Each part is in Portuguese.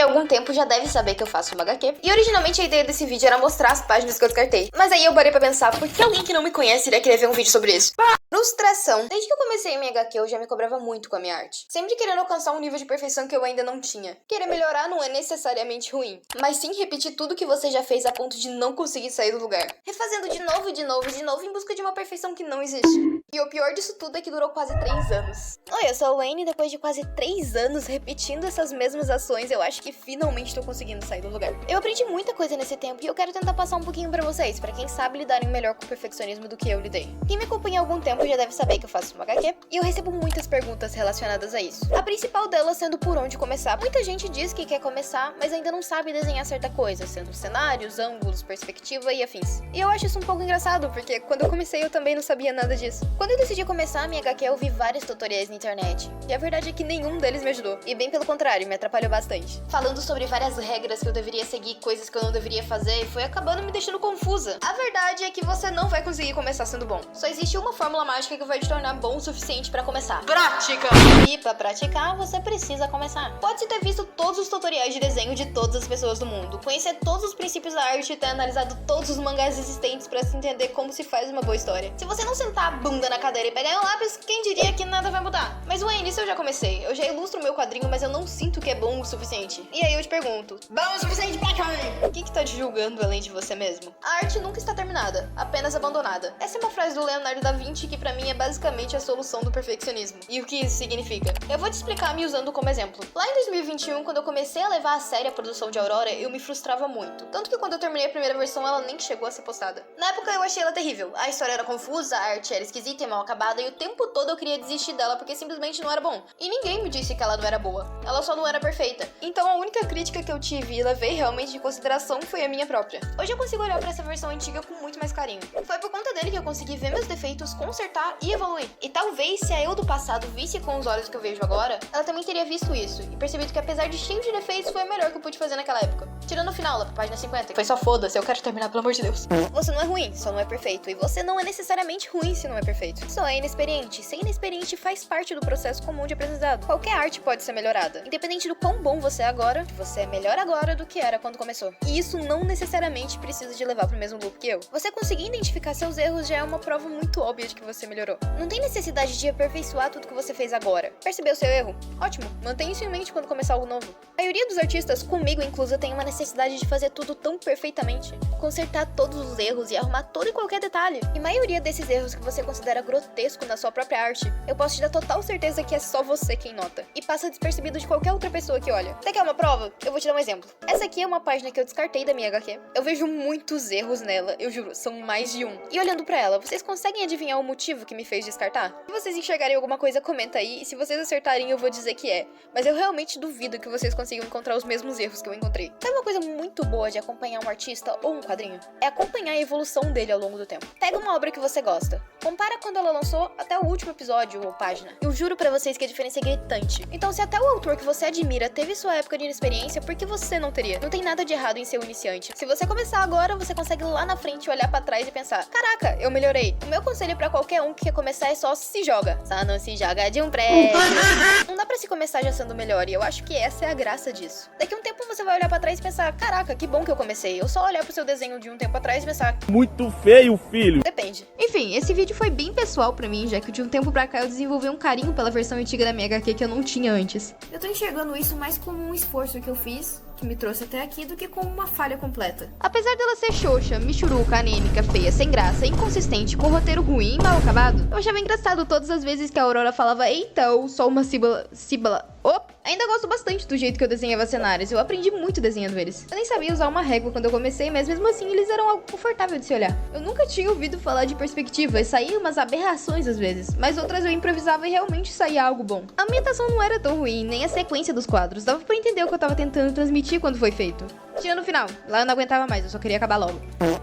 há algum tempo já deve saber que eu faço uma HQ. E originalmente a ideia desse vídeo era mostrar as páginas que eu descartei. Mas aí eu parei pra pensar, por que alguém que não me conhece iria querer ver um vídeo sobre isso? Frustração. Desde que eu comecei a minha HQ, eu já me cobrava muito com a minha arte. Sempre querendo alcançar um nível de perfeição que eu ainda não tinha. Querer melhorar não é necessariamente ruim, mas sim repetir tudo que você já fez a ponto de não conseguir sair do lugar. Refazendo de novo, de novo, de novo, em busca de uma perfeição que não existe. E o pior disso tudo é que durou quase 3 anos. Oi, eu sou a Wayne e depois de quase 3 anos repetindo essas mesmas ações, eu acho que finalmente tô conseguindo sair do lugar. Eu aprendi muita coisa nesse tempo e eu quero tentar passar um pouquinho pra vocês, pra quem sabe lidarem melhor com o perfeccionismo do que eu lidei. Quem me acompanha há algum tempo já deve saber que eu faço uma HQ e eu recebo muitas perguntas relacionadas a isso. A principal delas sendo por onde começar. Muita gente diz que quer começar, mas ainda não sabe desenhar certa coisa, sendo cenários, ângulos, perspectiva e afins. E eu acho isso um pouco engraçado, porque quando eu comecei eu também não sabia nada disso. Quando eu decidi começar a minha HQ, eu vi vários tutoriais na internet, e a verdade é que nenhum deles me ajudou, e bem pelo contrário, me atrapalhou bastante. Falando sobre várias regras que eu deveria seguir, coisas que eu não deveria fazer, e foi acabando me deixando confusa. A verdade é que você não vai conseguir começar sendo bom. Só existe uma fórmula mágica que vai te tornar bom o suficiente pra começar. Prática! E pra praticar, você precisa começar. Pode-se ter visto todos os tutoriais de desenho de todas as pessoas do mundo, conhecer todos os princípios da arte e ter analisado todos os mangás existentes pra se entender como se faz uma boa história. Se você não sentar a bunda na cadeira e pegar um lápis, quem diria que nada vai mudar? Mas Wayne, isso eu já comecei. Eu já ilustro o meu quadrinho, mas eu não sinto que é bom o suficiente. E aí eu te pergunto, bom o suficiente pra quem? O que tá te julgando além de você mesmo? A arte nunca está terminada, apenas abandonada. Essa é uma frase do Leonardo da Vinci que pra mim é basicamente a solução do perfeccionismo. E o que isso significa? Eu vou te explicar me usando como exemplo. Lá em 2021, quando eu comecei a levar a sério a produção de Aurora, eu me frustrava muito. Tanto que quando eu terminei a primeira versão, ela nem chegou a ser postada. Na época eu achei ela terrível. A história era confusa, a arte era esquisita e mal acabada, e o tempo todo eu queria desistir dela porque simplesmente não era bom. E ninguém me disse que ela não era boa. Ela só não era perfeita. Então a única crítica que eu tive e levei realmente em consideração foi a minha própria. Hoje eu consigo olhar pra essa versão antiga com muito mais carinho. Foi por conta dele que eu consegui ver meus defeitos, consertar e evoluir. E talvez se a eu do passado visse com os olhos que eu vejo agora, ela também teria visto isso e percebido que apesar de cheio de defeitos, foi o melhor que eu pude fazer naquela época. Tirando o final, lá pra página 50, foi só foda-se, eu quero terminar, pelo amor de Deus. Você não é ruim, só não é perfeito. E você não é necessariamente ruim se não é perfeito. Só é inexperiente. Ser inexperiente faz parte do processo comum de aprendizado. Qualquer arte pode ser melhorada. Independente do quão bom você é agora, você é melhor agora do que era quando começou. E isso não necessariamente precisa de levar pro mesmo loop que eu. Você conseguir identificar seus erros já é uma prova muito óbvia de que você melhorou. Não tem necessidade de aperfeiçoar tudo que você fez agora. Percebeu seu erro? Ótimo, mantenha isso em mente quando começar algo novo. A maioria dos artistas, comigo inclusa, tem uma necessidade de fazer tudo tão perfeitamente. Consertar todos os erros e arrumar todo e qualquer detalhe. E a maioria desses erros que você considera grotesco na sua própria arte, eu posso te dar total certeza que é só você quem nota. E passa despercebido de qualquer outra pessoa que olha. Você quer uma prova? Eu vou te dar um exemplo. Essa aqui é uma página que eu descartei da minha HQ. Eu vejo muitos erros nela, eu juro, são mais de um. E olhando pra ela, vocês conseguem adivinhar o motivo que me fez descartar? Se vocês enxergarem alguma coisa, comenta aí, e se vocês acertarem eu vou dizer que é. Mas eu realmente duvido que vocês consigam encontrar os mesmos erros que eu encontrei. Sabe uma coisa muito boa de acompanhar um artista ou um quadrinho? É acompanhar a evolução dele ao longo do tempo. Pega uma obra que você gosta, compara quando ela lançou até o último episódio ou página. Eu juro pra vocês que a diferença é gritante. Então se até o autor que você admira teve sua época de inexperiência, por que você não teria? Não tem nada de errado em ser um iniciante. Se você começar agora, você consegue lá na frente olhar pra trás e pensar, caraca, eu melhorei. O meu conselho pra qualquer um que quer começar é só se joga. Só não se joga de um prédio. Não dá pra se começar já sendo melhor, e eu acho que essa é a graça disso. Daqui a um tempo você vai olhar pra trás e pensar, caraca, que bom que eu comecei. Eu só olhar pro seu desenho de um tempo atrás e pensar, muito feio, filho. Depende. Enfim, esse vídeo foi bem pessoal pra mim, já que de um tempo pra cá eu desenvolvi um carinho pela versão antiga da minha HQ que eu não tinha antes. Eu tô enxergando isso mais como um esforço que eu fiz, que me trouxe até aqui, do que como uma falha completa. Apesar dela ser xoxa, michuruca, anêmica, feia, sem graça, inconsistente, com roteiro ruim e mal acabado, eu achava engraçado todas as vezes que a Aurora falava eita ou só uma síbala. Ainda gosto bastante do jeito que eu desenhava cenários, eu aprendi muito desenhando eles. Eu nem sabia usar uma régua quando eu comecei, mas mesmo assim eles eram algo confortável de se olhar. Eu nunca tinha ouvido falar de perspectiva e saía umas aberrações às vezes, mas outras eu improvisava e realmente saía algo bom. A ambientação não era tão ruim, nem a sequência dos quadros, dava pra entender o que eu tava tentando transmitir quando foi feito. Tirando o final, lá eu não aguentava mais, eu só queria acabar logo.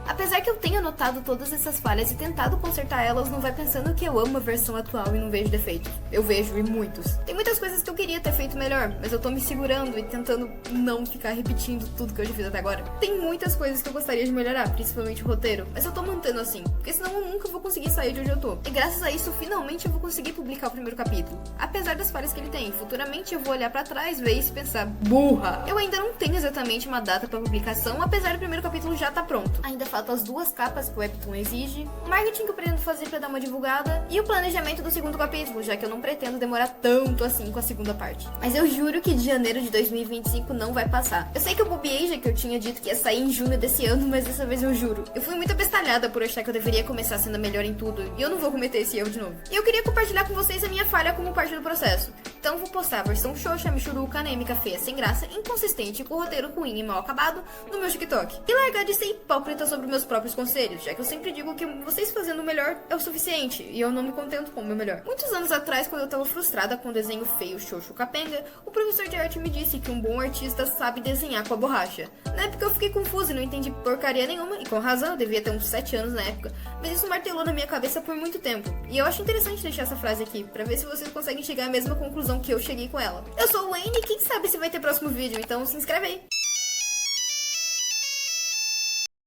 Apesar que eu tenha notado todas essas falhas e tentado consertar elas, não vai pensando que eu amo a versão atual e não vejo defeitos. Eu vejo, e muitos. Tem muitas coisas que eu queria ter feito melhor, mas eu tô me segurando e tentando não ficar repetindo tudo que eu já fiz até agora. Tem muitas coisas que eu gostaria de melhorar, principalmente o roteiro, mas eu tô mantendo assim, porque senão eu nunca vou conseguir sair de onde eu tô. E graças a isso, finalmente eu vou conseguir publicar o primeiro capítulo. Apesar das falhas que ele tem, futuramente eu vou olhar pra trás, ver isso e pensar, burra! Eu ainda não tenho exatamente uma data pra publicação, apesar do primeiro capítulo já tá pronto. Ainda faltam as 2 capas que o Webtoon exige, o marketing que eu pretendo fazer pra dar uma divulgada, e o planejamento do segundo capítulo, já que eu não pretendo demorar tanto assim com a segunda parte. Mas eu juro que de janeiro de 2025 não vai passar. Eu sei que eu bobeei, já que eu tinha dito que ia sair em junho desse ano, mas dessa vez eu juro. Eu fui muito abestalhada por achar que eu deveria começar sendo a melhor em tudo, e eu não vou cometer esse erro de novo. E eu queria compartilhar com vocês a minha falha como parte do processo. Então vou postar a versão xoxa, michuruca, anêmica, feia, sem graça, inconsistente, com roteiro ruim e mal acabado no meu TikTok. E largar de ser hipócrita sobre meus próprios conselhos, já que eu sempre digo que vocês fazendo o melhor é o suficiente, e eu não me contento com o meu melhor. Muitos anos atrás, quando eu tava frustrada com o desenho feio, xoxo, capenga, o professor de arte me disse que um bom artista sabe desenhar com a borracha. Na época eu fiquei confusa e não entendi porcaria nenhuma, e com razão, eu devia ter uns 7 anos na época, mas isso martelou na minha cabeça por muito tempo. E eu acho interessante deixar essa frase aqui, pra ver se vocês conseguem chegar à mesma conclusão que eu cheguei com ela. Eu sou o Wayne e quem sabe se vai ter próximo vídeo, então se inscreve aí!